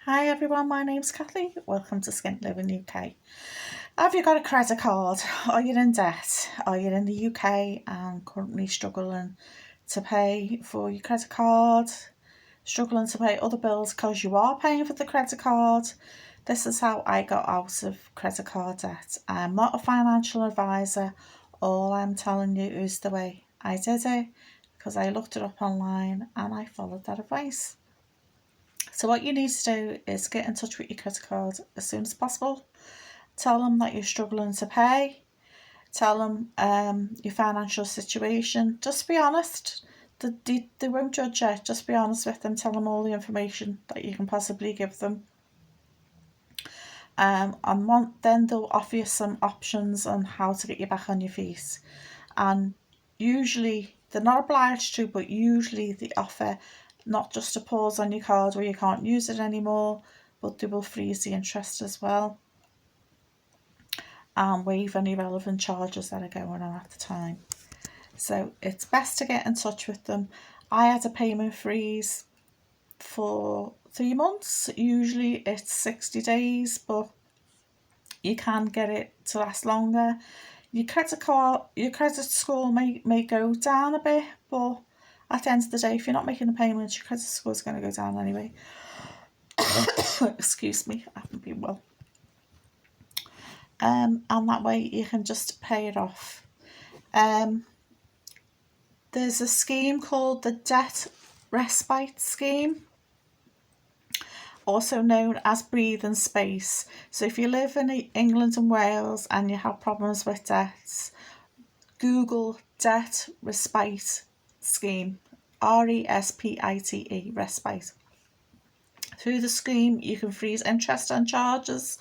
Hi everyone, my name's Kathy. Welcome to Skint Living UK. Have you got a credit card? Are you in debt? Are you in the UK and currently struggling to pay for your credit card? Struggling to pay other bills because you are paying for the credit card? This is how I got out of credit card debt. I'm not a financial advisor. All I'm telling you is the way I did it because I looked it up online and I followed that advice. So what you need to do is get in touch with your credit card as soon as possible. Tell them that you're struggling to pay. Tell them your financial situation. Just be honest. They won't judge you. Just be honest with them. Tell them all the information that you can possibly give them. Then they'll offer you some options on how to get you back on your feet. And usually, they're not obliged to, but usually they offer not just a pause on your card where you can't use it anymore, but they will freeze the interest as well and waive any relevant charges that are going on at the time. So it's best to get in touch with them. I had a payment freeze for 3 months. Usually it's 60 days, but you can get it to last longer. Your credit score may go down a bit, but at the end of the day, if you're not making the payments, your credit score is going to go down anyway. Excuse me, I haven't been well. And that way you can just pay it off. There's a scheme called the Debt Respite Scheme, also known as Breathing Space. So if you live in England and Wales and you have problems with debts, Google Debt Respite Scheme, RESPITE, respite. Through the scheme, you can freeze interest and charges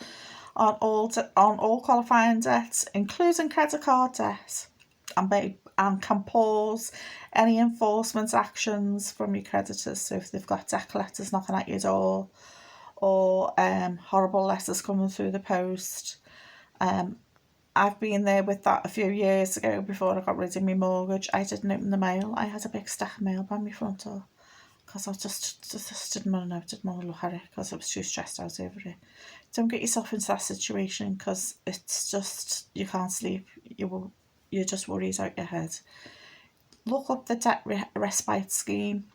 on all qualifying debts, including credit card debt, and can pause any enforcement actions from your creditors. So if they've got debt collectors knocking at your door or horrible letters coming through the post, I've been there with that a few years ago before I got rid of my mortgage. I didn't open the mail. I had a big stack of mail by my front door because I just didn't want to know, didn't want to look at it because I was too stressed out over it. Don't get yourself into that situation because it's just, you can't sleep. You're just worried out your head. Look up the Debt Respite Scheme.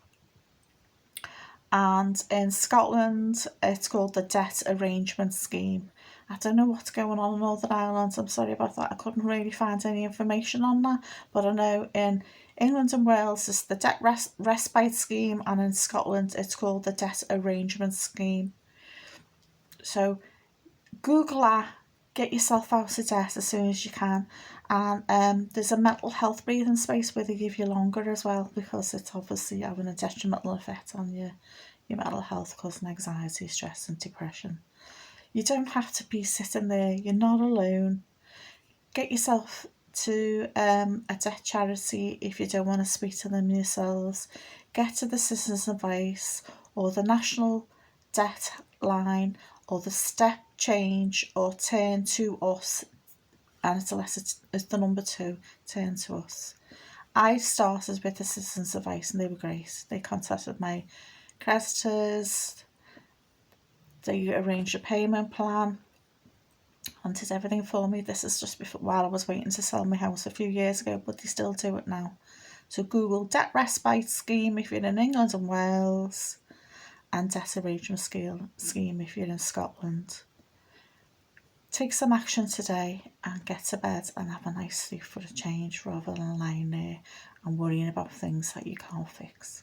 And in Scotland, it's called the Debt Arrangement Scheme. I don't know what's going on in Northern Ireland. I'm sorry about that. I couldn't really find any information on that. But I know in England and Wales, it's the Debt Respite Scheme. And in Scotland, it's called the Debt Arrangement Scheme. So Google that. Get yourself out of debt as soon as you can. And there's a mental health breathing space where they give you longer as well, because it's obviously having a detrimental effect on your mental health, causing anxiety, stress and depression. You don't have to be sitting there. You're not alone. Get yourself to a debt charity if you don't want to speak to them yourselves. Get to the Citizens Advice or the National Debt Line or the Step Change or Turn to Us, and it's the number 2, Turn to Us. I started with the Citizens Advice and they were great. They contacted my creditors, they arranged a payment plan and did everything for me. This is just before, while I was waiting to sell my house a few years ago, but they still do it now. So Google Debt Respite Scheme if you're in England and Wales, and Debt Arrangement Scheme if you're in Scotland. Take some action today and get to bed and have a nice sleep for a change, rather than lying there and worrying about things that you can't fix.